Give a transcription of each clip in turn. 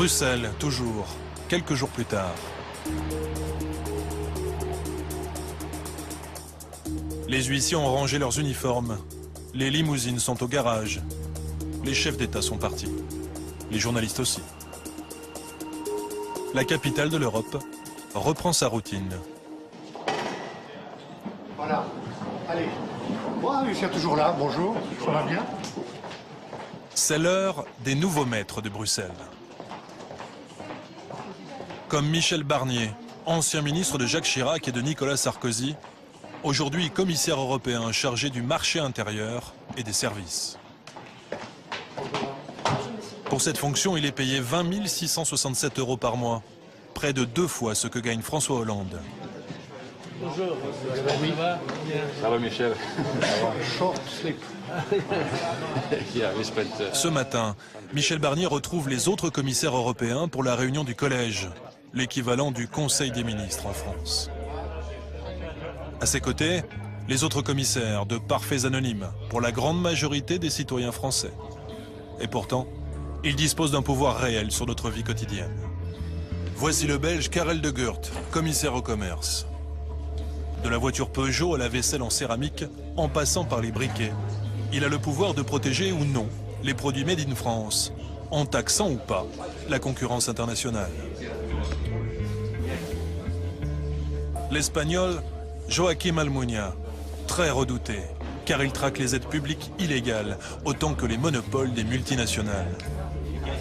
Bruxelles, toujours, quelques jours plus tard. Les huissiers ont rangé leurs uniformes. Les limousines sont au garage. Les chefs d'État sont partis. Les journalistes aussi. La capitale de l'Europe reprend sa routine. Voilà. Allez. Moi, je suis toujours là. Bonjour. Ça va bien? C'est l'heure des nouveaux maîtres de Bruxelles. Comme Michel Barnier, ancien ministre de Jacques Chirac et de Nicolas Sarkozy, aujourd'hui commissaire européen chargé du marché intérieur et des services. Pour cette fonction, il est payé 20 667 € par mois, près de 2 fois ce que gagne François Hollande. Bonjour, Ça va Michel? Short sleep. Ce matin, Michel Barnier retrouve les autres commissaires européens pour la réunion du collège, l'équivalent du Conseil des ministres en France. À ses côtés, les autres commissaires, de parfaits anonymes, pour la grande majorité des citoyens français. Et pourtant, ils disposent d'un pouvoir réel sur notre vie quotidienne. Voici le Belge Karel de Gucht, commissaire au commerce. De la voiture Peugeot à la vaisselle en céramique, en passant par les briquets, il a le pouvoir de protéger ou non les produits made in France, en taxant ou pas la concurrence internationale. L'Espagnol Joaquim Almunia, très redouté, car il traque les aides publiques illégales, autant que les monopoles des multinationales.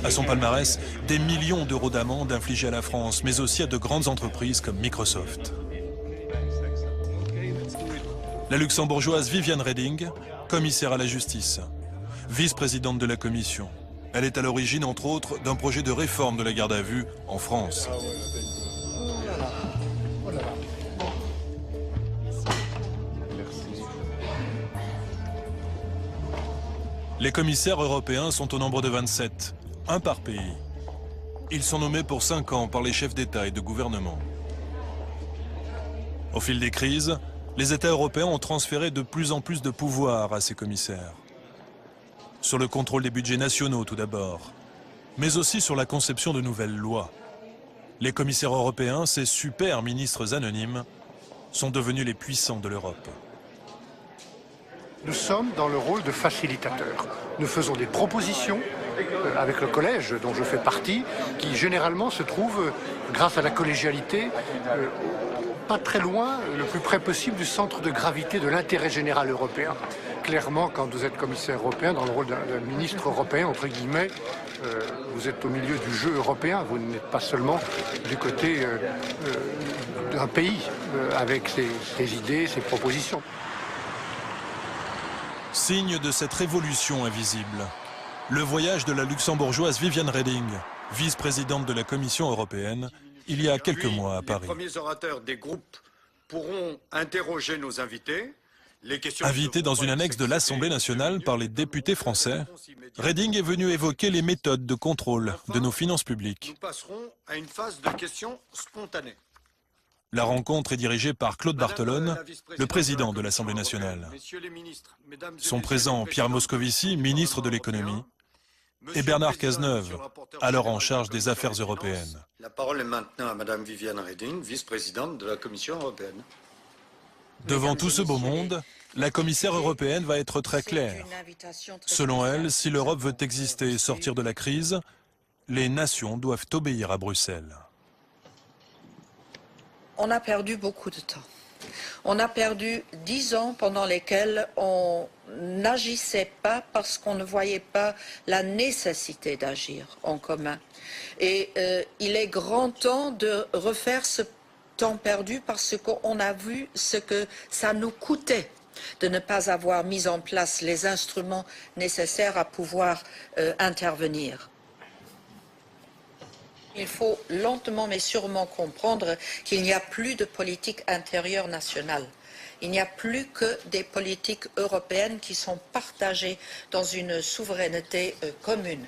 À son palmarès, des millions d'euros d'amende infligés à la France, mais aussi à de grandes entreprises comme Microsoft. La luxembourgeoise Viviane Reding, commissaire à la justice, vice-présidente de la commission. Elle est à l'origine, entre autres, d'un projet de réforme de la garde à vue en France. Les commissaires européens sont au nombre de 27, un par pays. Ils sont nommés pour 5 ans par les chefs d'État et de gouvernement. Au fil des crises, les États européens ont transféré de plus en plus de pouvoir à ces commissaires. Sur le contrôle des budgets nationaux tout d'abord, mais aussi sur la conception de nouvelles lois. Les commissaires européens, ces super ministres anonymes, sont devenus les puissants de l'Europe. Nous sommes dans le rôle de facilitateur. Nous faisons des propositions avec le collège dont je fais partie, qui généralement se trouve, grâce à la collégialité, pas très loin, le plus près possible du centre de gravité de l'intérêt général européen. Clairement, quand vous êtes commissaire européen, dans le rôle d'un ministre européen, entre guillemets, vous êtes au milieu du jeu européen. Vous n'êtes pas seulement du côté d'un pays avec ses idées, ses propositions. Signe de cette révolution invisible, le voyage de la luxembourgeoise Viviane Reding, vice-présidente de la Commission européenne, il y a quelques mois à Paris. Les premiers orateurs des groupes pourront interroger nos invités. Invitée dans une annexe de l'Assemblée nationale par les députés français, Reding est venue évoquer les méthodes de contrôle de nos finances publiques. Nous passerons à une phase de questions spontanées. La rencontre est dirigée par Claude Barthelone, le président de l'Assemblée nationale. Sont présents Pierre Moscovici, ministre de l'économie, et Bernard Cazeneuve, alors en charge des affaires européennes. La parole est maintenant à Madame Viviane Reding, vice-présidente de la Commission européenne. Devant tout ce beau monde, la commissaire européenne va être très claire. Selon elle, si l'Europe veut exister et sortir de la crise, les nations doivent obéir à Bruxelles. On a perdu beaucoup de temps. On a perdu 10 ans pendant lesquels on n'agissait pas parce qu'on ne voyait pas la nécessité d'agir en commun. Et il est grand temps de refaire ce temps perdu parce qu'on a vu ce que ça nous coûtait de ne pas avoir mis en place les instruments nécessaires à pouvoir intervenir. Il faut lentement mais sûrement comprendre qu'il n'y a plus de politique intérieure nationale. Il n'y a plus que des politiques européennes qui sont partagées dans une souveraineté commune.